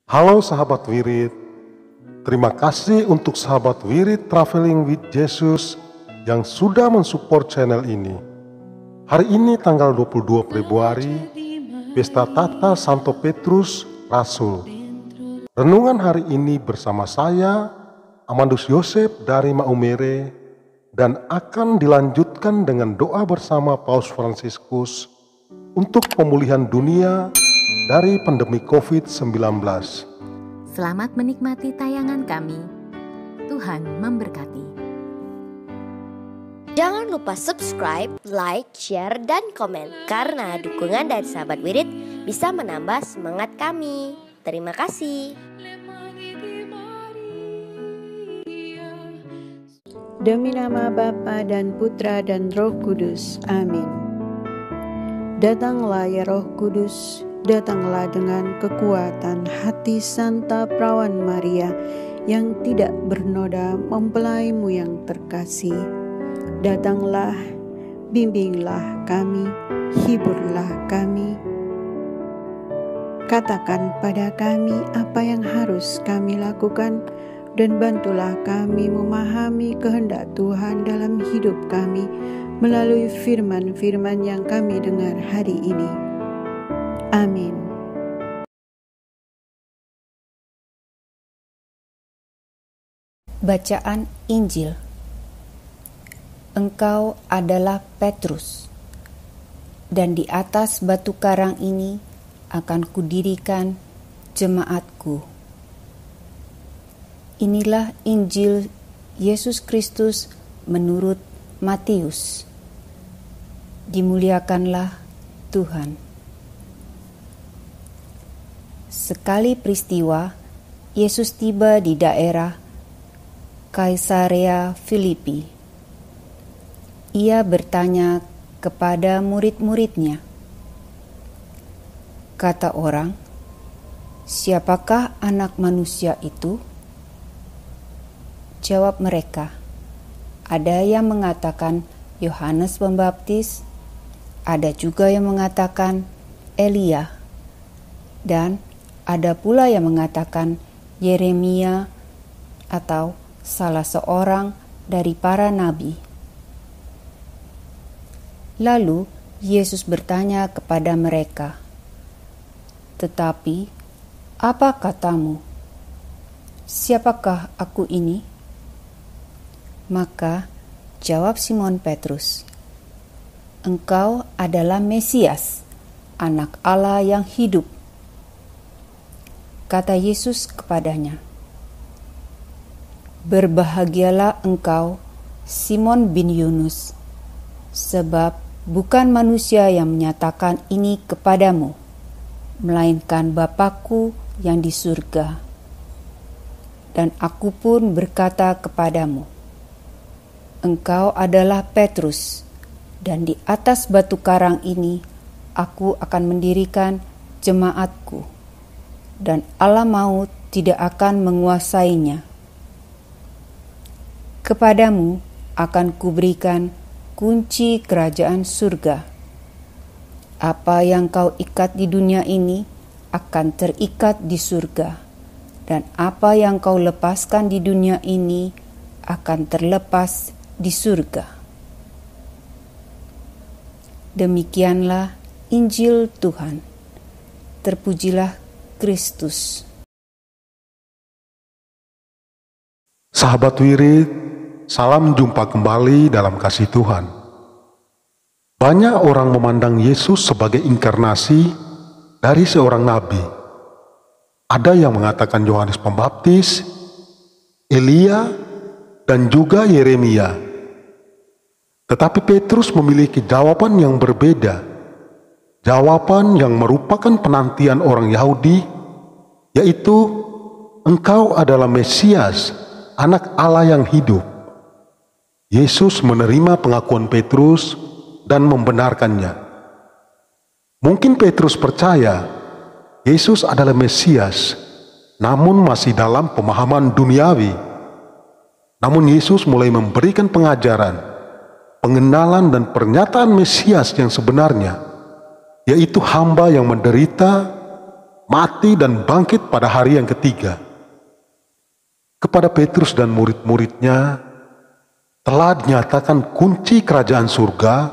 Halo sahabat Wirid, terima kasih untuk sahabat Wirid Traveling with Jesus yang sudah mensupport channel ini. Hari ini tanggal 22 Februari, Pesta Tata Santo Petrus Rasul. Renungan hari ini bersama saya, Amandus Yosef dari Maumere, dan akan dilanjutkan dengan doa bersama Paus Fransiskus untuk pemulihan dunia dari pandemi COVID-19. Selamat menikmati tayangan kami. Tuhan memberkati. Jangan lupa subscribe, like, share, dan komen. Karena dukungan dari sahabat Wirid bisa menambah semangat kami. Terima kasih. Demi nama Bapa dan Putra dan Roh Kudus. Amin. Datanglah ya Roh Kudus, datanglah dengan kekuatan hati Santa Perawan Maria yang tidak bernoda mempelaimu yang terkasih. Datanglah, bimbinglah kami, hiburlah kami. Katakan pada kami apa yang harus kami lakukan, dan bantulah kami memahami kehendak Tuhan dalam hidup kami melalui firman-firman yang kami dengar hari ini. Amin. Bacaan Injil. Engkau adalah Petrus, dan di atas batu karang ini akan kudirikan jemaatku. Inilah Injil Yesus Kristus menurut Matius. Dimuliakanlah Tuhan. Sekali peristiwa, Yesus tiba di daerah Kaisarea Filipi. Ia bertanya kepada murid-muridnya, kata orang, "Siapakah anak manusia itu?" Jawab mereka, "Ada yang mengatakan Yohanes Pembaptis, ada juga yang mengatakan Elia, dan ada pula yang mengatakan Yeremia atau salah seorang dari para nabi." Lalu Yesus bertanya kepada mereka, "Tetapi apa katamu? Siapakah aku ini?" Maka jawab Simon Petrus, "Engkau adalah Mesias, Anak Allah yang hidup." Kata Yesus kepadanya, "Berbahagialah engkau, Simon bin Yunus, sebab bukan manusia yang menyatakan ini kepadamu, melainkan Bapa-Ku yang di surga. Dan aku pun berkata kepadamu, engkau adalah Petrus, dan di atas batu karang ini aku akan mendirikan jemaatku, dan alam maut tidak akan menguasainya. Kepadamu akan kuberikan kunci kerajaan surga. Apa yang kau ikat di dunia ini akan terikat di surga, dan apa yang kau lepaskan di dunia ini akan terlepas di surga." Demikianlah Injil Tuhan. Terpujilah Kristus. Sahabat Wirid, salam jumpa kembali dalam kasih Tuhan. Banyak orang memandang Yesus sebagai inkarnasi dari seorang nabi. Ada yang mengatakan Yohanes Pembaptis, Elia, dan juga Yeremia. Tetapi Petrus memiliki jawaban yang berbeda. Jawaban yang merupakan penantian orang Yahudi, yaitu engkau adalah Mesias, Anak Allah yang hidup. Yesus menerima pengakuan Petrus dan membenarkannya. Mungkin Petrus percaya Yesus adalah Mesias, namun masih dalam pemahaman duniawi. Namun Yesus mulai memberikan pengajaran, pengenalan dan pernyataan Mesias yang sebenarnya, yaitu hamba yang menderita, mati dan bangkit pada hari yang ketiga. Kepada Petrus dan murid-muridnya telah dinyatakan kunci kerajaan surga,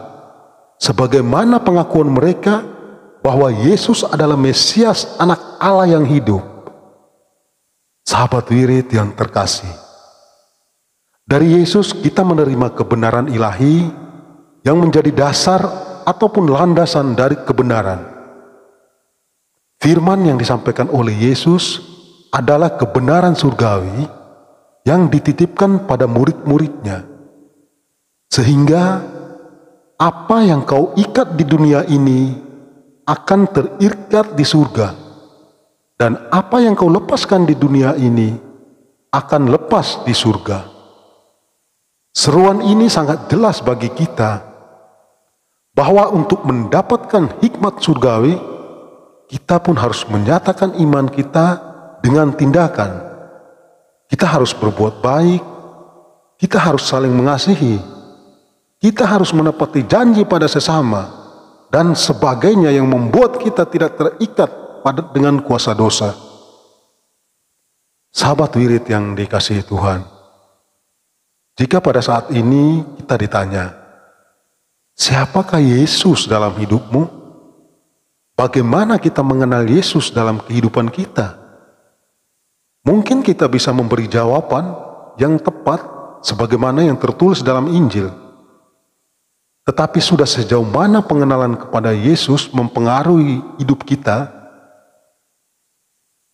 sebagaimana pengakuan mereka bahwa Yesus adalah Mesias, Anak Allah yang hidup. Sahabat wirid yang terkasih, dari Yesus kita menerima kebenaran ilahi yang menjadi dasar ataupun landasan dari kebenaran. Firman yang disampaikan oleh Yesus adalah kebenaran surgawi yang dititipkan pada murid-muridnya. Sehingga apa yang kau ikat di dunia ini akan terikat di surga, dan apa yang kau lepaskan di dunia ini akan lepas di surga. Seruan ini sangat jelas bagi kita bahwa untuk mendapatkan hikmat surgawi, kita pun harus menyatakan iman kita dengan tindakan. Kita harus berbuat baik, kita harus saling mengasihi, kita harus menepati janji pada sesama, dan sebagainya yang membuat kita tidak terikat dengan kuasa dosa. Sahabat wirid yang dikasihi Tuhan, jika pada saat ini kita ditanya, siapakah Yesus dalam hidupmu? Bagaimana kita mengenal Yesus dalam kehidupan kita? Mungkin kita bisa memberi jawaban yang tepat sebagaimana yang tertulis dalam Injil. Tetapi sudah sejauh mana pengenalan kepada Yesus mempengaruhi hidup kita?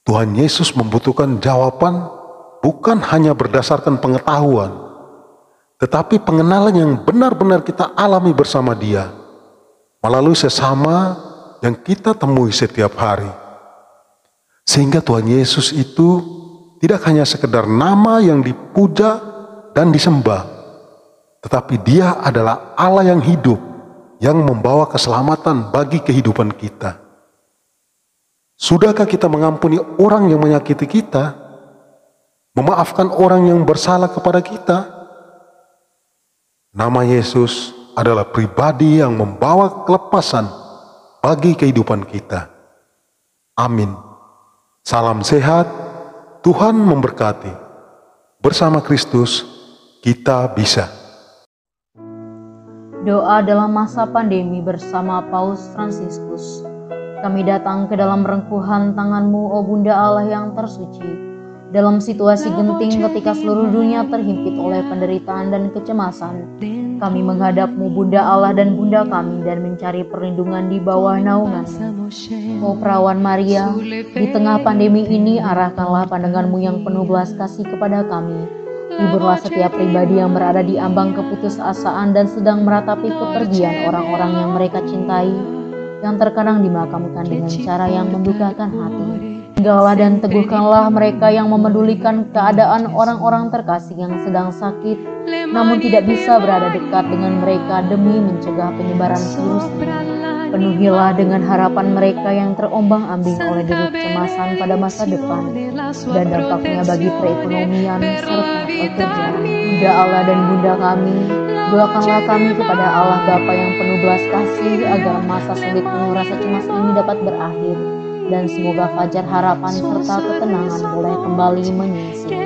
Tuhan Yesus membutuhkan jawaban bukan hanya berdasarkan pengetahuan, tetapi pengenalan yang benar-benar kita alami bersama Dia, melalui sesama yang kita temui setiap hari. Sehingga Tuhan Yesus itu tidak hanya sekedar nama yang dipuja dan disembah, tetapi Dia adalah Allah yang hidup, yang membawa keselamatan bagi kehidupan kita. Sudahkah kita mengampuni orang yang menyakiti kita? Memaafkan orang yang bersalah kepada kita? Nama Yesus adalah pribadi yang membawa kelepasan bagi kehidupan kita. Amin. Salam sehat, Tuhan memberkati. Bersama Kristus, kita bisa. Doa dalam masa pandemi bersama Paus Fransiskus. Kami datang ke dalam rengkuhan tangan-Mu, O Bunda Allah yang tersuci. Dalam situasi genting ketika seluruh dunia terhimpit oleh penderitaan dan kecemasan, kami menghadap-Mu, Bunda Allah dan Bunda kami, dan mencari perlindungan di bawah naungan-Mu. O Perawan Maria, di tengah pandemi ini arahkanlah pandangan-Mu yang penuh belas kasih kepada kami. Hiburlah setiap pribadi yang berada di ambang keputusasaan dan sedang meratapi kepergian orang-orang yang mereka cintai, yang terkadang dimakamkan dengan cara yang membukakan hati. Tinggallah dan teguhkanlah mereka yang memedulikan keadaan orang-orang terkasih yang sedang sakit, namun tidak bisa berada dekat dengan mereka demi mencegah penyebaran virus ini. Penuhilah dengan harapan mereka yang terombang-ambing oleh deru kecemasan pada masa depan dan dampaknya bagi perekonomian serta pekerjaan. Bunda Allah dan Bunda kami, doakanlah kami kepada Allah Bapa yang penuh belas kasih agar masa sulit penuh rasa cemas ini dapat berakhir, dan semoga fajar harapan serta ketenangan boleh kembali menyisir.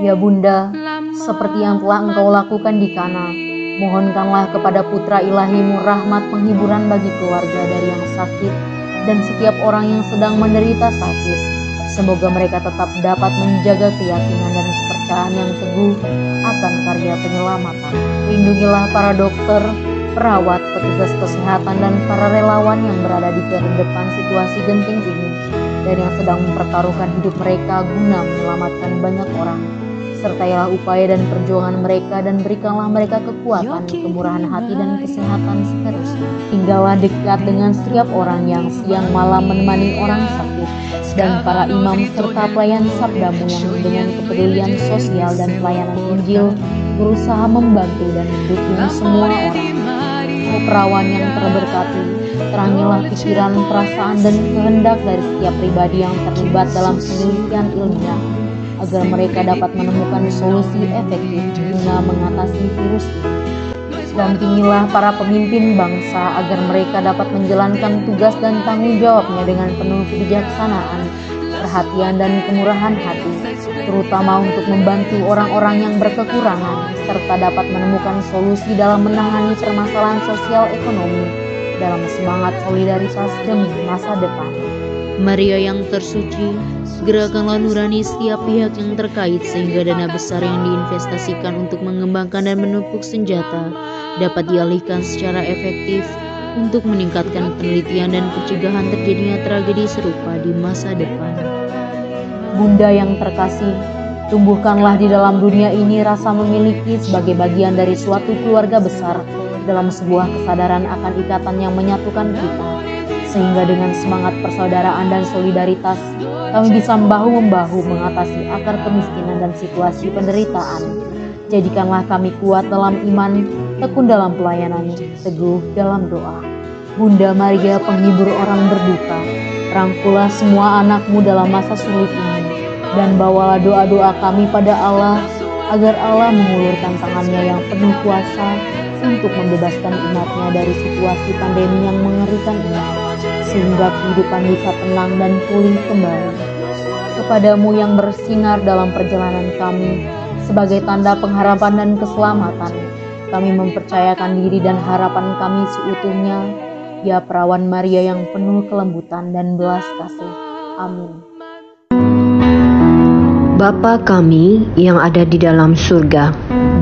Ya Bunda, seperti yang telah Engkau lakukan di Kana, mohonkanlah kepada Putra Ilahi-Mu rahmat penghiburan bagi keluarga dari yang sakit dan setiap orang yang sedang menderita sakit. Semoga mereka tetap dapat menjaga keyakinan dan kepercayaan yang teguh akan karya penyelamatan. Lindungilah para dokter, perawat, petugas kesehatan, dan para relawan yang berada di garda depan situasi genting ini dan yang sedang mempertaruhkan hidup mereka guna menyelamatkan banyak orang. Sertailah upaya dan perjuangan mereka dan berikanlah mereka kekuatan, kemurahan hati, dan kesehatan seterusnya. Tinggallah dekat dengan setiap orang yang siang malam menemani orang sakit, dan para imam serta pelayan sabda-Mu yang dengan kepedulian sosial dan pelayanan Injil berusaha membantu dan mendukung semua orang. O Perawan yang terberkati, terangilah pikiran, perasaan, dan kehendak dari setiap pribadi yang terlibat dalam penelitian ilmiah, agar mereka dapat menemukan solusi efektif guna mengatasi virus ini. O Dampingilah para pemimpin bangsa agar mereka dapat menjalankan tugas dan tanggung jawabnya dengan penuh kebijaksanaan, perhatian dan kemurahan hati, terutama untuk membantu orang-orang yang berkekurangan, serta dapat menemukan solusi dalam menangani permasalahan sosial ekonomi dalam semangat solidaritas demi masa depan. Maria yang tersuci, gerakanlah nurani setiap pihak yang terkait sehingga dana besar yang diinvestasikan untuk mengembangkan dan menumpuk senjata dapat dialihkan secara efektif untuk meningkatkan penelitian dan pencegahan terjadinya tragedi serupa di masa depan. Bunda yang terkasih, tumbuhkanlah di dalam dunia ini rasa memiliki sebagai bagian dari suatu keluarga besar dalam sebuah kesadaran akan ikatan yang menyatukan kita, sehingga dengan semangat persaudaraan dan solidaritas kami bisa bahu-membahu mengatasi akar kemiskinan dan situasi penderitaan. Jadikanlah kami kuat dalam iman, tekun dalam pelayanan, teguh dalam doa. Bunda Maria, penghibur orang berduka, rangkulah semua anakmu dalam masa sulit ini, dan bawalah doa-doa kami pada Allah, agar Allah mengulurkan tangannya yang penuh kuasa untuk membebaskan umatnya dari situasi pandemi yang mengerikan ini, sehingga kehidupan bisa tenang dan pulih kembali. Kepadamu yang bersinar dalam perjalanan kami, sebagai tanda pengharapan dan keselamatan, kami mempercayakan diri dan harapan kami seutuhnya, ya Perawan Maria yang penuh kelembutan dan belas kasih. Amin. Bapa kami yang ada di dalam surga,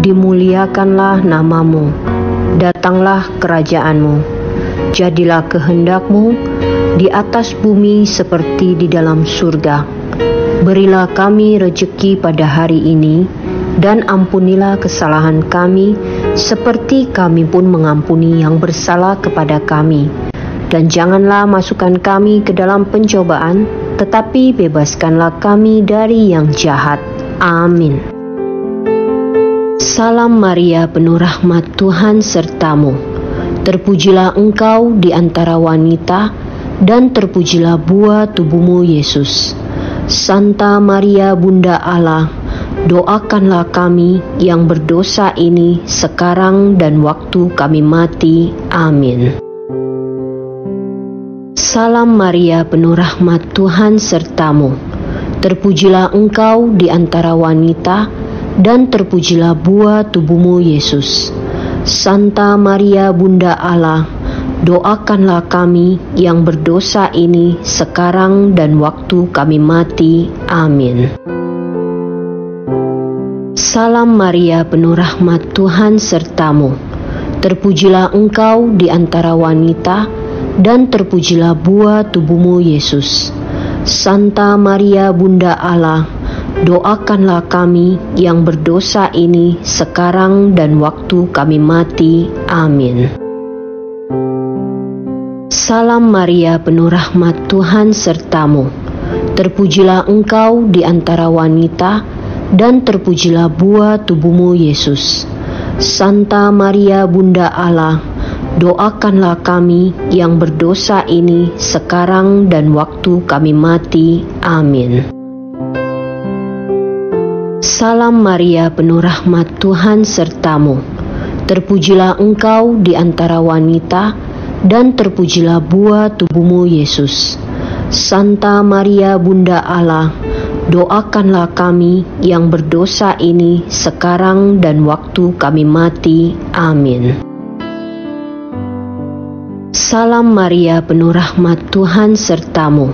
dimuliakanlah namamu, datanglah kerajaanmu, jadilah kehendak-Mu di atas bumi seperti di dalam surga. Berilah kami rejeki pada hari ini, dan ampunilah kesalahan kami seperti kami pun mengampuni yang bersalah kepada kami. Dan janganlah masukkan kami ke dalam pencobaan, tetapi bebaskanlah kami dari yang jahat. Amin. Salam Maria, penuh rahmat, Tuhan sertamu. Terpujilah engkau di antara wanita, dan terpujilah buah tubuhmu Yesus. Santa Maria Bunda Allah, doakanlah kami yang berdosa ini sekarang dan waktu kami mati. Amin. Salam Maria, penuh rahmat, Tuhan sertamu. Terpujilah engkau di antara wanita, dan terpujilah buah tubuhmu Yesus. Santa Maria Bunda Allah, doakanlah kami yang berdosa ini sekarang dan waktu kami mati. Amin. Salam Maria, penuh rahmat, Tuhan sertamu. Terpujilah engkau di antara wanita, dan terpujilah buah tubuhmu Yesus. Santa Maria Bunda Allah, doakanlah kami yang berdosa ini sekarang dan waktu kami mati. Amin. Salam Maria, penuh rahmat, Tuhan sertamu. Terpujilah engkau di antara wanita, dan terpujilah buah tubuhmu Yesus. Santa Maria Bunda Allah, doakanlah kami yang berdosa ini sekarang dan waktu kami mati. Amin. Salam Maria, penuh rahmat, Tuhan sertamu. Terpujilah engkau di antara wanita, dan terpujilah buah tubuhmu Yesus. Santa Maria Bunda Allah, doakanlah kami yang berdosa ini sekarang dan waktu kami mati. Amin. Salam Maria, penuh rahmat, Tuhan sertamu.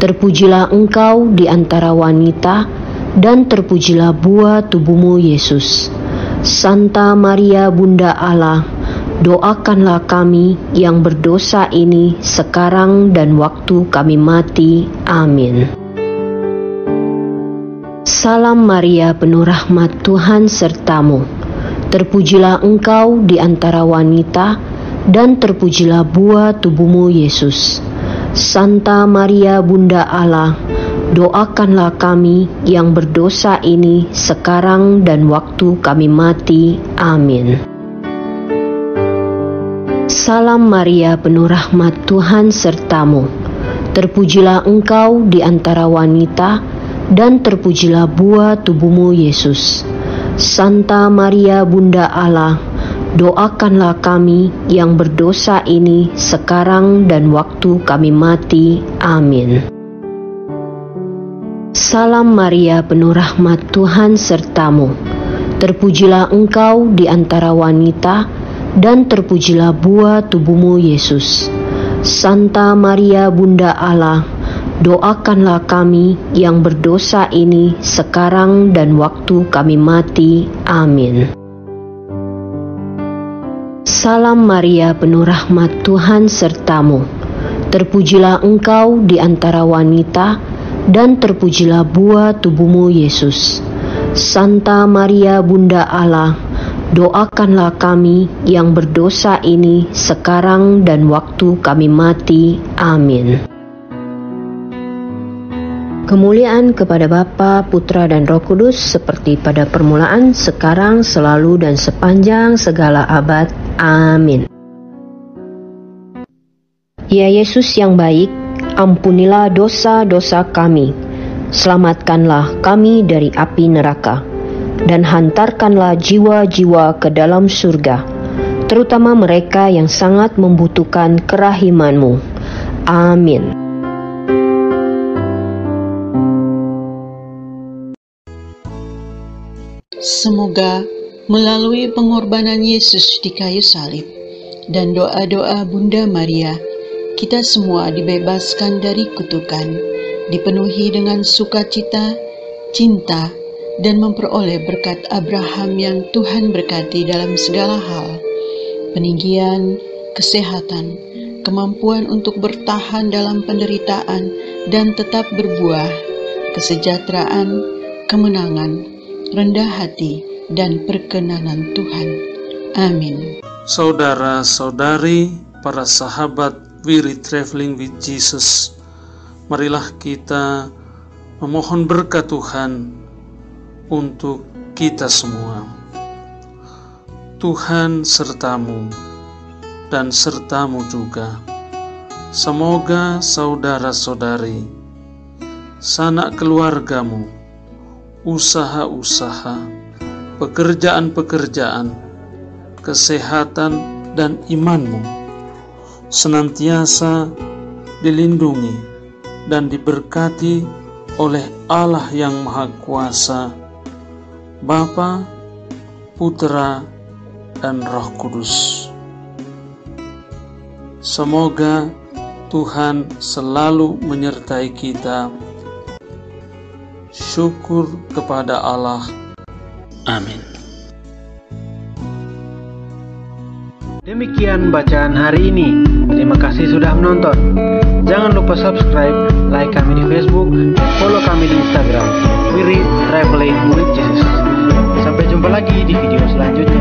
Terpujilah engkau di antara wanita, dan terpujilah buah tubuhmu Yesus. Santa Maria Bunda Allah, doakanlah kami yang berdosa ini sekarang dan waktu kami mati. Amin. Salam Maria, penuh rahmat, Tuhan sertamu. Terpujilah engkau di antara wanita, dan terpujilah buah tubuhmu Yesus. Santa Maria Bunda Allah, doakanlah kami yang berdosa ini sekarang dan waktu kami mati. Amin. Salam Maria, penuh rahmat, Tuhan sertamu. Terpujilah engkau di antara wanita, dan terpujilah buah tubuhmu Yesus. Santa Maria Bunda Allah, doakanlah kami yang berdosa ini sekarang dan waktu kami mati. Amin. Salam Maria, penuh rahmat, Tuhan sertamu. Terpujilah engkau di antara wanita, dan terpujilah buah tubuhmu, Yesus. Santa Maria, Bunda Allah, doakanlah kami yang berdosa ini sekarang dan waktu kami mati. Amin. Salam Maria, penuh rahmat, Tuhan sertamu. Terpujilah engkau di antara wanita, dan terpujilah buah tubuhmu, Yesus. Santa Maria, Bunda Allah, doakanlah kami yang berdosa ini sekarang dan waktu kami mati. Amin. Kemuliaan kepada Bapa, Putra, dan Roh Kudus, seperti pada permulaan, sekarang, selalu, dan sepanjang segala abad. Amin. Ya Yesus yang baik, ampunilah dosa-dosa kami, selamatkanlah kami dari api neraka, dan hantarkanlah jiwa-jiwa ke dalam surga, terutama mereka yang sangat membutuhkan kerahiman-Mu. Amin. Semoga melalui pengorbanan Yesus di kayu salib dan doa-doa Bunda Maria, kita semua dibebaskan dari kutukan, dipenuhi dengan sukacita, cinta, dan memperoleh berkat Abraham yang Tuhan berkati dalam segala hal, peninggian, kesehatan, kemampuan untuk bertahan dalam penderitaan dan tetap berbuah, kesejahteraan, kemenangan, rendah hati, dan perkenanan Tuhan. Amin. Saudara-saudari, para sahabat Wirid Traveling with Jesus, marilah kita memohon berkat Tuhan untuk kita semua. Tuhan sertamu dan sertamu juga. Semoga saudara-saudari, sanak keluargamu, usaha-usaha, pekerjaan-pekerjaan, kesehatan, dan imanmu senantiasa dilindungi dan diberkati oleh Allah yang Maha Kuasa, Bapa, Putra, dan Roh Kudus. Semoga Tuhan selalu menyertai kita. Syukur kepada Allah. Amin. Demikian bacaan hari ini. Terima kasih sudah menonton. Jangan lupa subscribe, like kami di Facebook, dan follow kami di Instagram, Wirid Traveling with Jesus. Sampai jumpa lagi di video selanjutnya.